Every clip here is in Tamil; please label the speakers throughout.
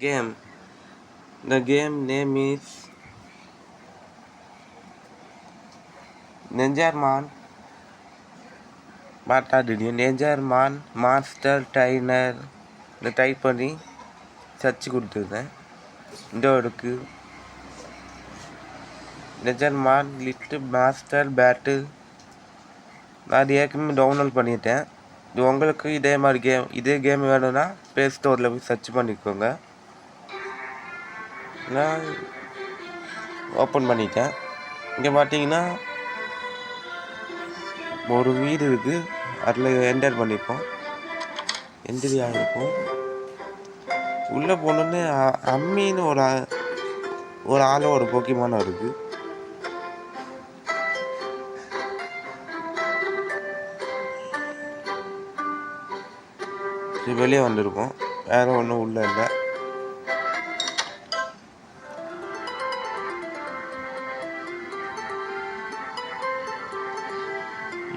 Speaker 1: game. The game name is Ninjaman. Ninjaman Master Trainer. இந்த டைப் பண்ணி சர்ச் கொடுத்துருந்தேன். இந்த இருக்கு நிஜர்மான் லிட்டில் மாஸ்டர் பேட்டில். நான் ஏற்கனவே டவுன்லோட் பண்ணிட்டேன். இது உங்களுக்கு இதே கேம் வேணும்னா ப்ளே ஸ்டோரில் போய் சர்ச் பண்ணிக்கோங்க. நான் ஓப்பன் பண்ணிட்டேன். இங்கே பார்த்தீங்கன்னா ஒரு வீடு இருக்குது. அதில் என்டர் பண்ணிப்போம். என்ட்ரி ஆகிருக்கும். உள்ளே போனோன்னே அம்மின்னு ஒரு ஆளோட போக்கிமானம் இருக்குது. வெளியே வந்திருக்கோம். வேறு ஒன்றும் உள்ளே இல்லை.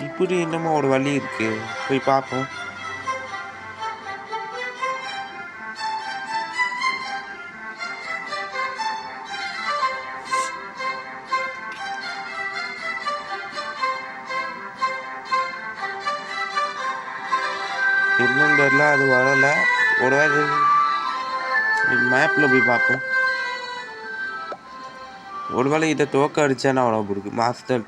Speaker 1: இப்படி இன்னமும் ஒரு வழி இருக்கு, போய் பார்ப்போம். இன்னும் தெரியல, அது வரலை. ஒருவேளை மேப்பில் போய் பார்ப்போம். ஒருவேளை இதை தோக்க அடித்தானா அவ்வளோ இருக்கு. மாஸ்டர்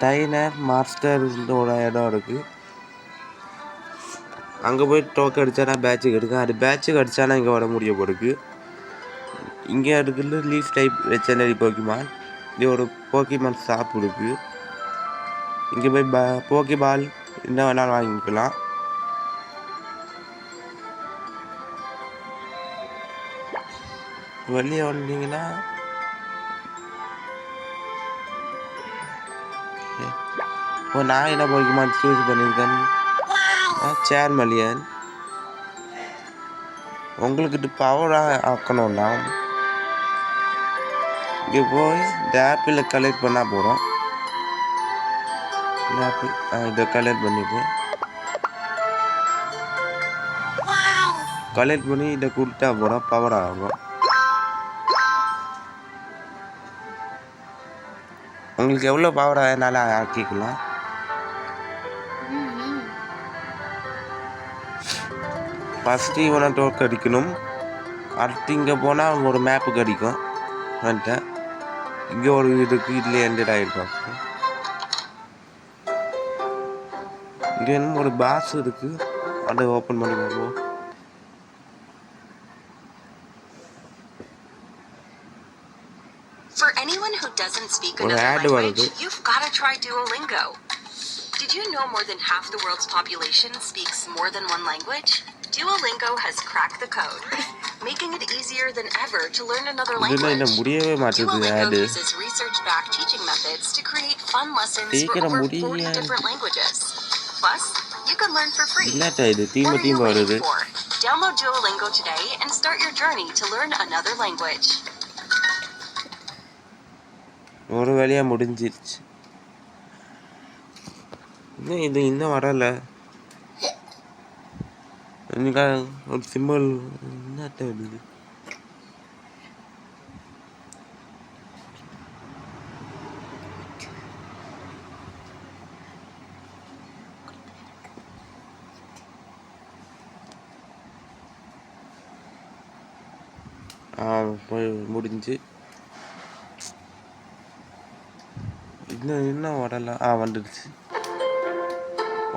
Speaker 1: டைனர் மாஸ்டரோட இடம் இருக்குது. அங்கே போய் டோக்க அடித்தானா பேட்சுக்கு எடுக்கும். அது பேட்சுக்கு அடித்தானா இங்கே வர முடிய போருக்கு. இங்கே இருக்குது லீஃப் டைப் வெச்சனரி போக்கிமான். இங்கே ஒரு போக்கிமான் ஷாப் இருக்குது. இங்கே போய் போக்கிபால் என்ன வேணாலும் வாங்கிக்கலாம். வெளியே வந்தீங்கன்னா இப்போ நான் என்ன போக்கிமான் சூஸ் பண்ணியிருக்கேன், சேர்மலியன். உங்களுக்கு பவராக ஆக்கணும்னா இங்கே போய் இந்த ஆப்பிளை கலெக்ட் பண்ணால் போகிறோம். ஆப்பிள் இதை கலெக்ட் பண்ணிட்டு கலெக்ட் பண்ணி இதை கொடுத்தா போகிறோம், பவர் ஆகும். உங்களுக்கு எவ்வளோ பவர் ஆகினாலும் ஆக்கிக்கலாம். ஃபஸ்ட்டு இவனை டோக்கு அடிக்கணும். அடுத்து இங்கே போனால் ஒரு மேப்பு கிடைக்கும். வந்துட்டேன். இங்கே ஒரு இதுக்கு இதில் என்டர் ஆகிருக்கோம். இங்கே இன்னும் ஒரு பாஸ் இருக்குது. அதை ஓப்பன் பண்ணி பார்ப்போம்.
Speaker 2: For anyone who doesn't speak another language, you've got to try Duolingo. Did you know more than half the world's population speaks more than one language? Duolingo has cracked the code, making it easier than ever to learn another language. Duolingo uses research-backed teaching methods to create fun lessons for over 40 different languages. Plus, you can learn for free. What are you waiting for? Download Duolingo today and start your journey to learn another language.
Speaker 1: ஒரு வழியாக முடிஞ்சிருச்சு. இது இன்னும் வரலை. ஒரு சிம்பிள் என்னத்த வருது. போய் முடிஞ்சு இன்னும் வரல. வந்துடுச்சு.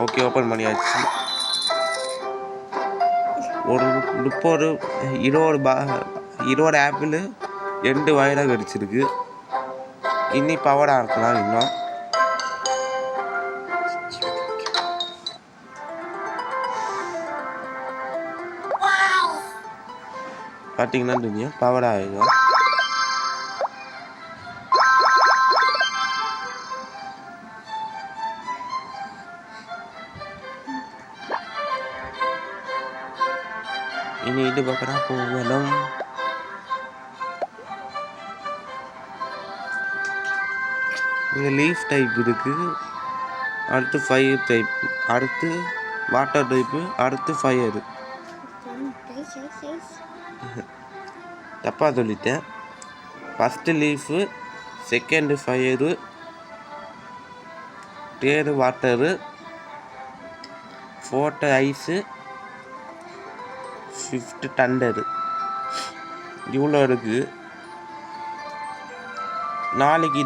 Speaker 1: ஓகே, ஓப்பன் பண்ணியாச்சு. ஒரு 20 ஆப்பிள் 2 வயலாக கிடச்சிருக்கு. இன்னி பவராக இருக்கலாம். இன்னும் பார்த்தீங்கன்னா தெரியும், பவராக ஆகிடும். இனி இது பார்க்குறா போகணும். இங்கே லீஃப் டைப் இருக்குது. அடுத்து ஃபயர் டைப். அடுத்து வாட்டர் டைப்பு, அடுத்து ஃபயரு. தப்பாக சொல்லிட்டேன். First leaf, second fire, third water, fourth ice, fifth thunder. இவ்வளோ இருக்குது. நாளைக்கு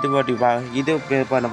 Speaker 1: இது பண்ண